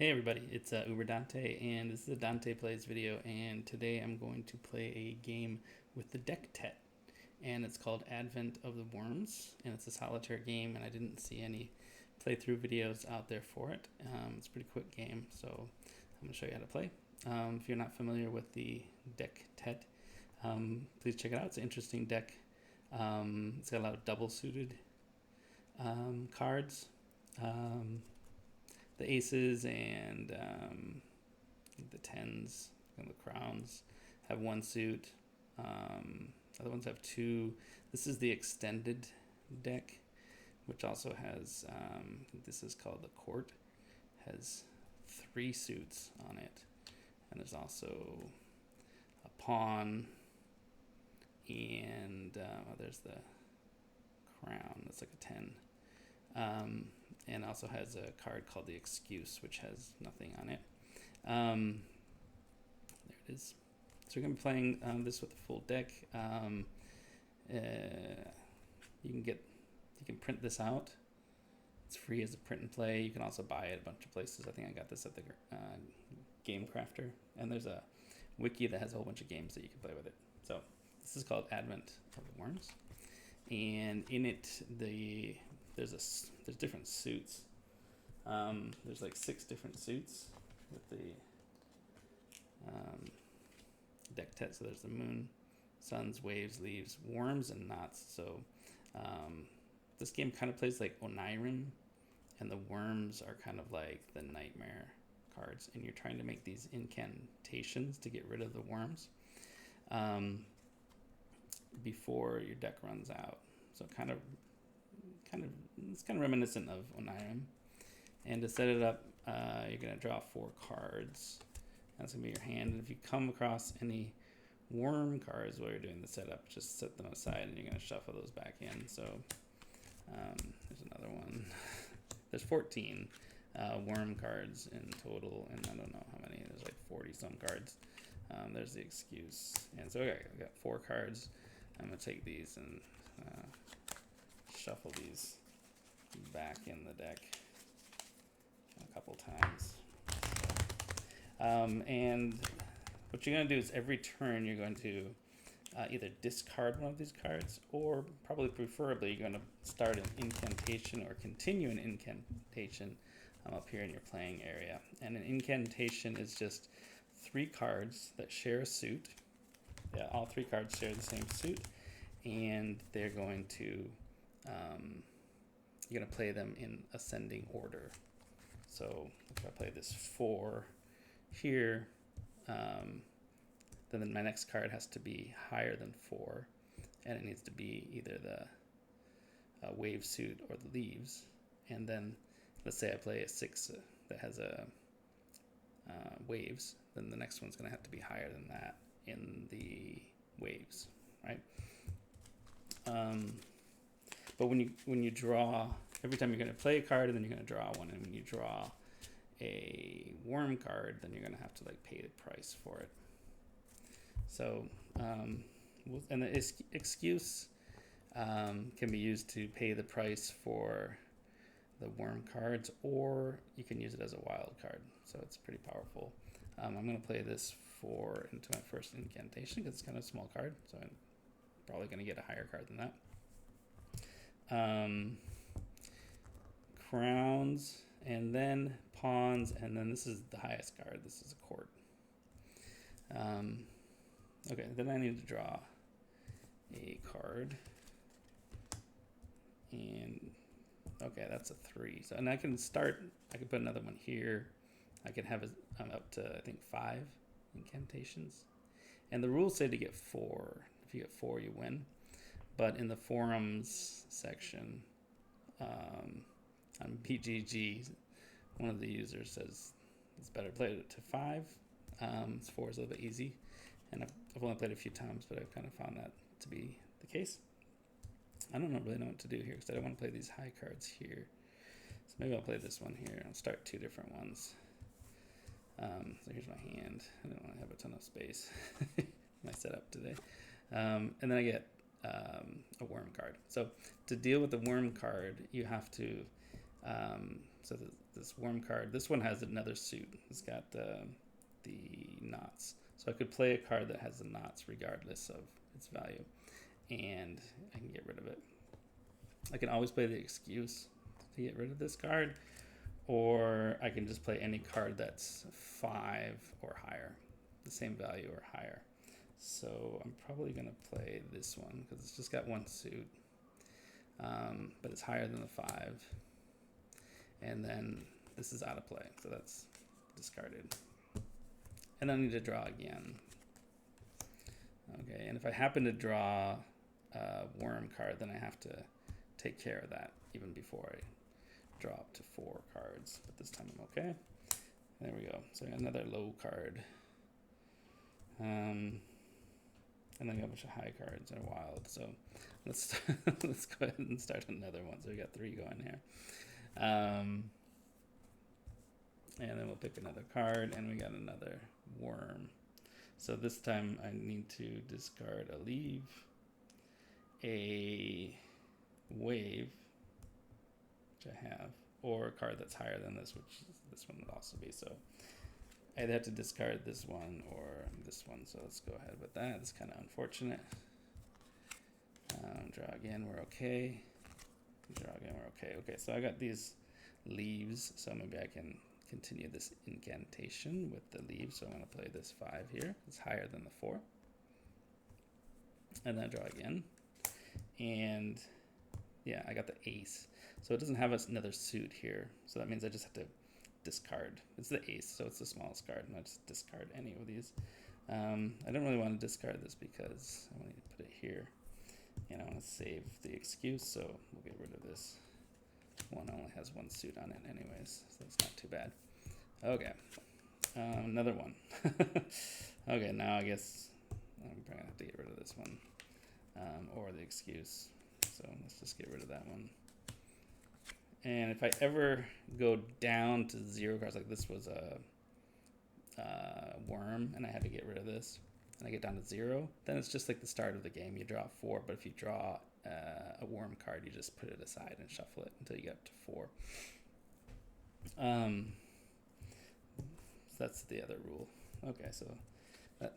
Hey everybody, it's Uber Dante, and this is a Dante Plays video, and today I'm going to play a game with the deck Tet, and it's called Advent of the Wyrms, and it's a solitaire game, and I didn't see any playthrough videos out there for it. It's a pretty quick game, so I'm going to show you how to play. If you're not familiar with the deck Tet, please check it out. It's an interesting deck. It's got a lot of double-suited cards. The aces and the tens and the crowns have one suit. Other ones have two. This is the extended deck, which also has, this is called the court, has three suits on it. And there's also a pawn, and there's the crown. That's like a 10. And also has a card called the Excuse, which has nothing on it. There it is. So we're going to be playing this with a full deck. You can print this out. It's free as a print and play. You can also buy it a bunch of places. I think I got this at the Game Crafter. And there's a wiki that has a whole bunch of games that you can play with it. So this is called Advent of the Wyrms. And in it, there's different suits. There's like 6 different suits with the deck Tet. So there's the moon, suns, waves, leaves, worms, and knots. So this game kind of plays like Onirim, and the worms are kind of like the nightmare cards, and you're trying to make these incantations to get rid of the worms before your deck runs out. So it's kind of reminiscent of Onirim. And to set it up, you're going to draw 4 cards. That's going to be your hand. And if you come across any worm cards while you're doing the setup, just set them aside and you're going to shuffle those back in. So there's another one. There's 14 worm cards in total, and I don't know how many. There's like 40 some cards. There's the Excuse. And so okay, I've got 4 cards. I'm going to take these and shuffle these back in the deck a couple times. And what you're going to do is every turn you're going to either discard one of these cards, or probably preferably you're going to start an incantation or continue an incantation up here in your playing area. And an incantation is just 3 cards that share a suit. Yeah, all 3 cards share the same suit, and they're going to you're going to play them in ascending order. So if I play this 4 here, then my next card has to be higher than 4, and it needs to be either the wave suit or the leaves. And then let's say I play a 6 that has a waves, then the next one's going to have to be higher than that in the waves, right? But when you draw, every time you're going to play a card, and then you're going to draw one, and when you draw a worm card, then you're going to have to like pay the price for it. So and the Excuse can be used to pay the price for the worm cards, or you can use it as a wild card. So it's pretty powerful. I'm going to play this 4 into my first incantation because it's kind of a small card, so I'm probably going to get a higher card than that. Crowns, and then pawns, and then this is the highest card. This is a court. Okay, then I need to draw a card, and okay, that's a 3. So, and I can put another one here. I can have I'm up to I think 5 incantations, and the rules say to get 4. If you get 4, you win. But in the forums section on BGG, one of the users says it's better to play it to 5. 4 is a little bit easy, and I've only played it a few times, but I've kind of found that to be the case. I don't really know what to do here because I don't want to play these high cards here. So maybe I'll play this one here. I'll start 2 different ones. So here's my hand. I don't want to have a ton of space. My setup today. And then I get a worm card. So to deal with the worm card, you have to So this worm card, this one has another suit. It's got the knots. So I could play a card that has the knots regardless of its value, and I can get rid of it. I can always play the excuse to get rid of this card, or I can just play any card that's 5 or higher, the same value or higher. So I'm probably going to play this one because it's just got one suit, but it's higher than the 5. And then this is out of play, so that's discarded. And I need to draw again. Okay, and if I happen to draw a worm card, then I have to take care of that even before I draw up to 4 cards. But this time I'm okay. There we go. So I got another low card. And then I got a bunch of high cards that are wild. So let's let's go ahead and start another one. So we got 3 going here. And then we'll pick another card, and we got another worm. So this time I need to discard a leave, a wave, which I have, or a card that's higher than this, which this one would also be. So I'd have to discard this one or this one. So let's go ahead with that. It's kind of unfortunate. Draw again, we're okay. Draw again, we're okay. Okay, so I got these leaves, so maybe I can continue this incantation with the leaves. So I'm going to play this 5 here. It's higher than the 4. And then I draw again. And yeah, I got the ace. So it doesn't have another suit here. So that means I just have to discard. It's the ace, so it's the smallest card. And I just discard any of these. I don't really want to discard this because I want to put it here. And I want to save the excuse, so we'll get rid of this. One only has 1 suit on it anyways, so it's not too bad. Okay, another one. Okay, now I guess I'm probably gonna have to get rid of this one, or the excuse. So let's just get rid of that one. And if I ever go down to 0 cards, like this was a worm, and I had to get rid of this, and I get down to 0, then it's just like the start of the game. You draw 4, but if you draw a worm card, you just put it aside and shuffle it until you get up to 4. So that's the other rule. Okay, so that,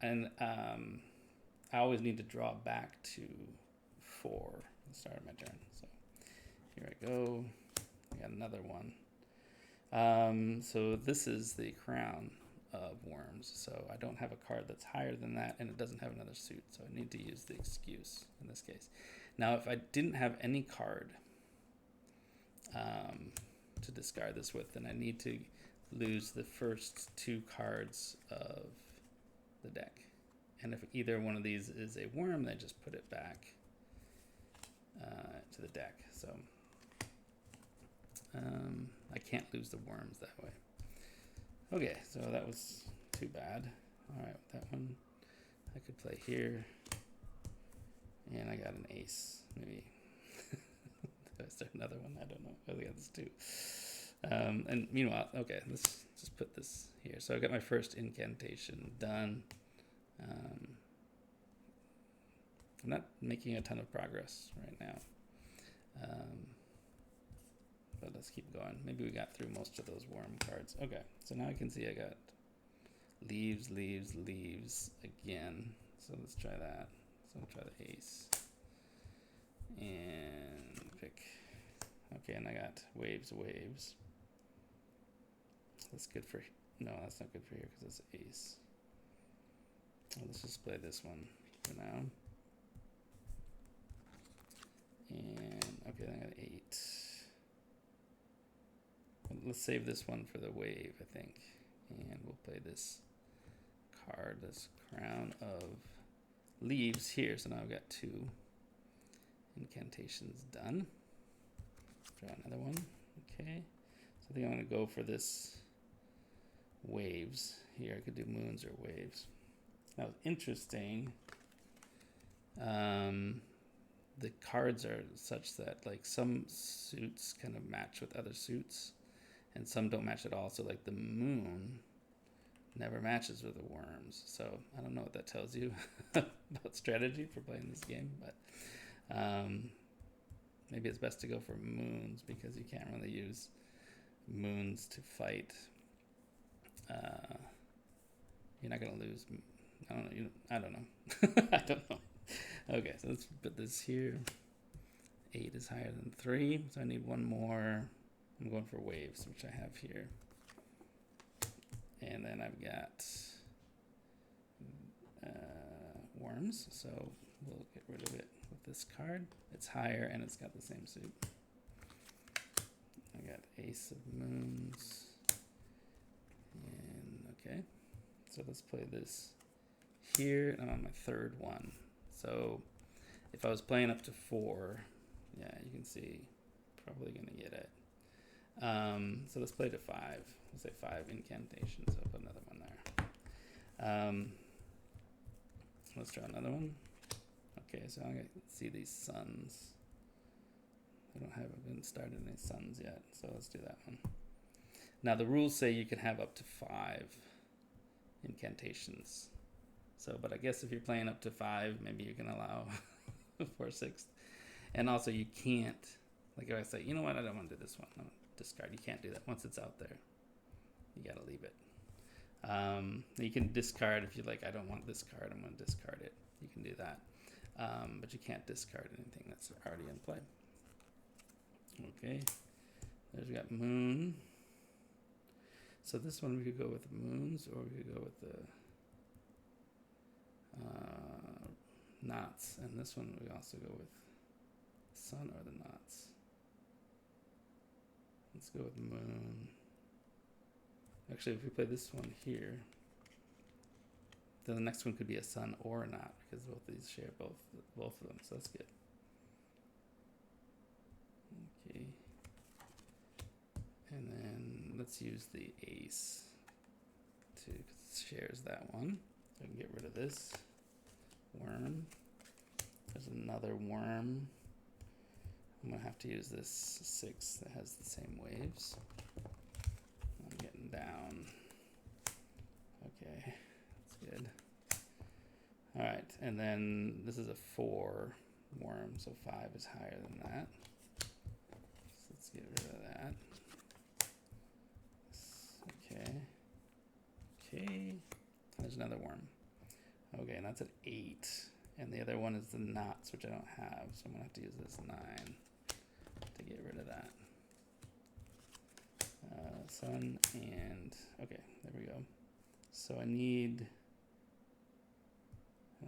and I always need to draw back to 4 at the start of my turn. So here I go. I got another one. So this is the crown of worms, so I don't have a card that's higher than that, and it doesn't have another suit, so I need to use the excuse in this case. Now if I didn't have any card to discard this with, then I need to lose the first 2 cards of the deck, and if either one of these is a worm, then just put it back to the deck. So I can't lose the worms that way. Okay, so that was too bad. All right, that one I could play here, and I got an ace. Maybe is there another one? I don't know. I think that's 2. And meanwhile, okay, let's just put this here. So I got my first incantation done. I'm not making a ton of progress right now. But let's keep going. Maybe we got through most of those worm cards. Okay, so now I can see I got leaves, leaves, leaves again. So let's try that. So I'll try the ace. And pick. Okay, and I got waves, waves. That's good for, no, that's not good for here because it's ace. Well, let's just play this one for now. And okay, then I got 8. Let's save this one for the wave, I think. And we'll play this card, this crown of leaves here. So now I've got 2 incantations done. Draw another one. Okay. So I think I'm going to go for this waves here. I could do moons or waves. Now, interesting. The cards are such that like some suits kind of match with other suits, and some don't match at all. So like the moon never matches with the worms. So I don't know what that tells you about strategy for playing this game, but maybe it's best to go for moons because you can't really use moons to fight. You're not gonna lose. I don't know. I don't know. I don't know. Okay, so let's put this here. 8 is higher than 3, so I need one more. I'm going for waves, which I have here. And then I've got Wyrms, so we'll get rid of it with this card. It's higher and it's got the same suit. I got Ace of Moons. And okay, so let's play this here. I'm on my third one. So if I was playing up to 4, yeah, you can see, probably gonna get it. So let's play to 5. Let's say 5 incantations. I'll put another one there. Let's try another one. Okay, so I'm gonna see these suns. I haven't started any suns yet, so let's do that one. Now the rules say you can have up to 5 incantations. So, but I guess if you're playing up to 5, maybe you can allow 4/6. And also you can't, like if I say, you know what, I don't want to do this one, no, discard. You can't do that once it's out there. You gotta leave it. You can discard if you're like, I don't want this card, I'm gonna discard it. You can do that. But you can't discard anything that's already in play. Okay, there's we got moon. So this one we could go with moons, or we could go with the knots, and this one we also go with sun or the knots. Let's go with moon. Actually, if we play this one here, then the next one could be a sun or a knot, because both of these share both of them, so that's good. Okay, and then let's use the ace to, because it shares that one. So I can get rid of this worm. There's another worm. I'm gonna have to use this 6 that has the same waves. I'm getting down. Okay, that's good. All right, and then this is a 4 worm, so 5 is higher than that. So let's get rid of that. Okay. Okay. There's another worm. Okay, and that's an 8. And the other one is the knots, which I don't have, so I'm gonna have to use this 9 to get rid of that. Sun and, okay, there we go. So I don't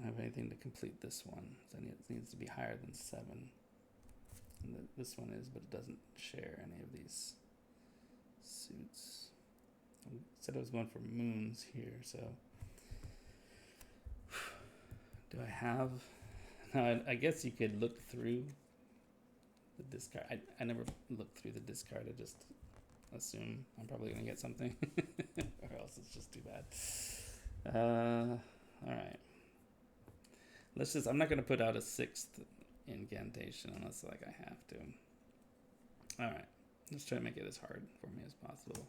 have anything to complete this one. So it needs to be higher than 7. And this one is, but it doesn't share any of these suits. I said I was going for moons here, so. Do I have? No, I guess you could look through the discard. I never looked through the discard. I just assume I'm probably going to get something. Or else it's just too bad. Alright. I'm not going to put out a 6th incantation unless like I have to. Alright. Let's try to make it as hard for me as possible.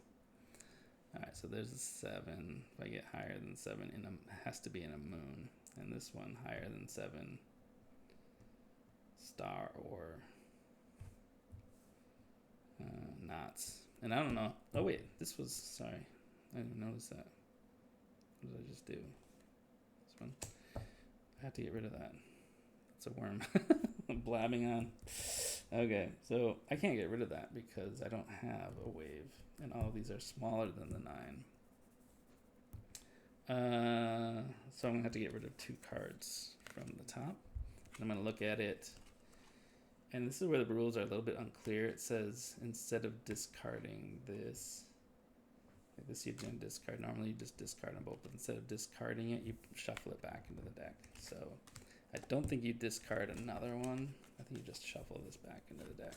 Alright, so there's a 7. If I get higher than 7, it has to be in a moon. And this one higher than 7, star or knots. And I don't know. Oh wait, this was, sorry, I didn't notice that. What did I just do? This one. I had to get rid of that. It's a worm. I'm blabbing on. Okay, so I can't get rid of that because I don't have a wave, and all of these are smaller than the 9. So I'm gonna have to get rid of 2 cards from the top. I'm gonna look at it, and this is where the rules are a little bit unclear. It says instead of discarding this, like this you didn't discard. Normally you just discard them both, but instead of discarding it, you shuffle it back into the deck. So I don't think you discard another one. I think you just shuffle this back into the deck.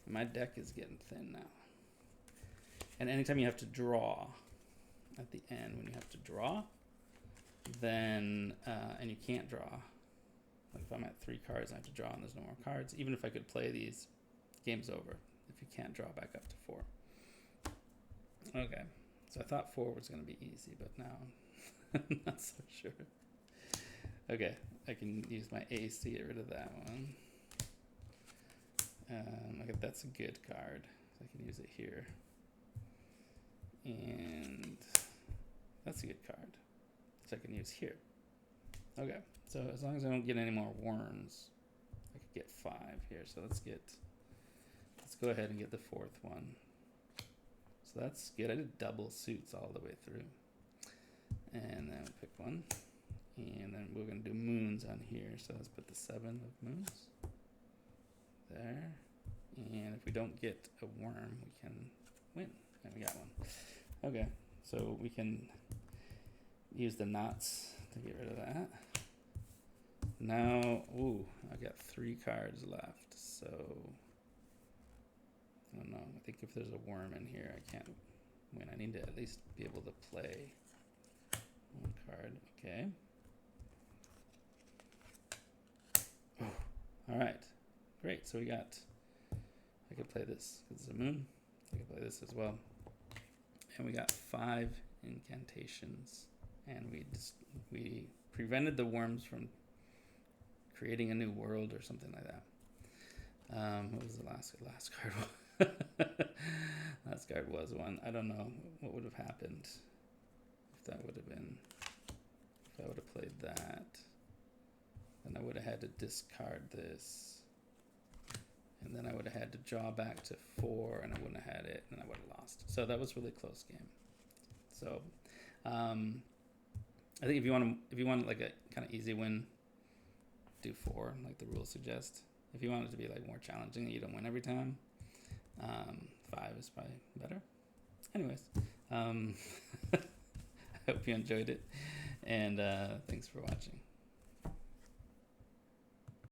And my deck is getting thin now. And anytime you have to draw, at the end when you have to draw, then and you can't draw, like if I'm at 3 cards and I have to draw and there's no more cards, even if I could play these, game's over if you can't draw back up to 4. Okay, so I thought 4 was going to be easy, but now I'm not so sure. Okay, I can use my ace to get rid of that one. Okay, that's a good card. So I can use it here. And that's a good card. So I can use here. Okay, so as long as I don't get any more worms, I could get 5 here. So let's go ahead and get the 4th one. So that's good. I did double suits all the way through. And then we'll pick one. And then we're going to do moons on here. So let's put the 7 of moons there. And if we don't get a worm, we can win. And we got one. Okay, so we can use the knots to get rid of that. Now, ooh, I got 3 cards left. So, I don't know. I think if there's a worm in here, I can't win. I need to at least be able to play 1 card. Okay. All right, great. So I could play this because it's a moon. I could play this as well. And we got 5 incantations, and we prevented the worms from creating a new world or something like that. What was the last card? Last card was one. I don't know what would have happened if that would have been, if I would have played that. Then I would have had to discard this. And then I would have had to draw back to 4, and I wouldn't have had it, and I would have lost. So that was a really close game. So I think if you want like a kind of easy win, do 4, like the rules suggest. If you want it to be like more challenging and you don't win every time, 5 is probably better. Anyways, I hope you enjoyed it, and thanks for watching.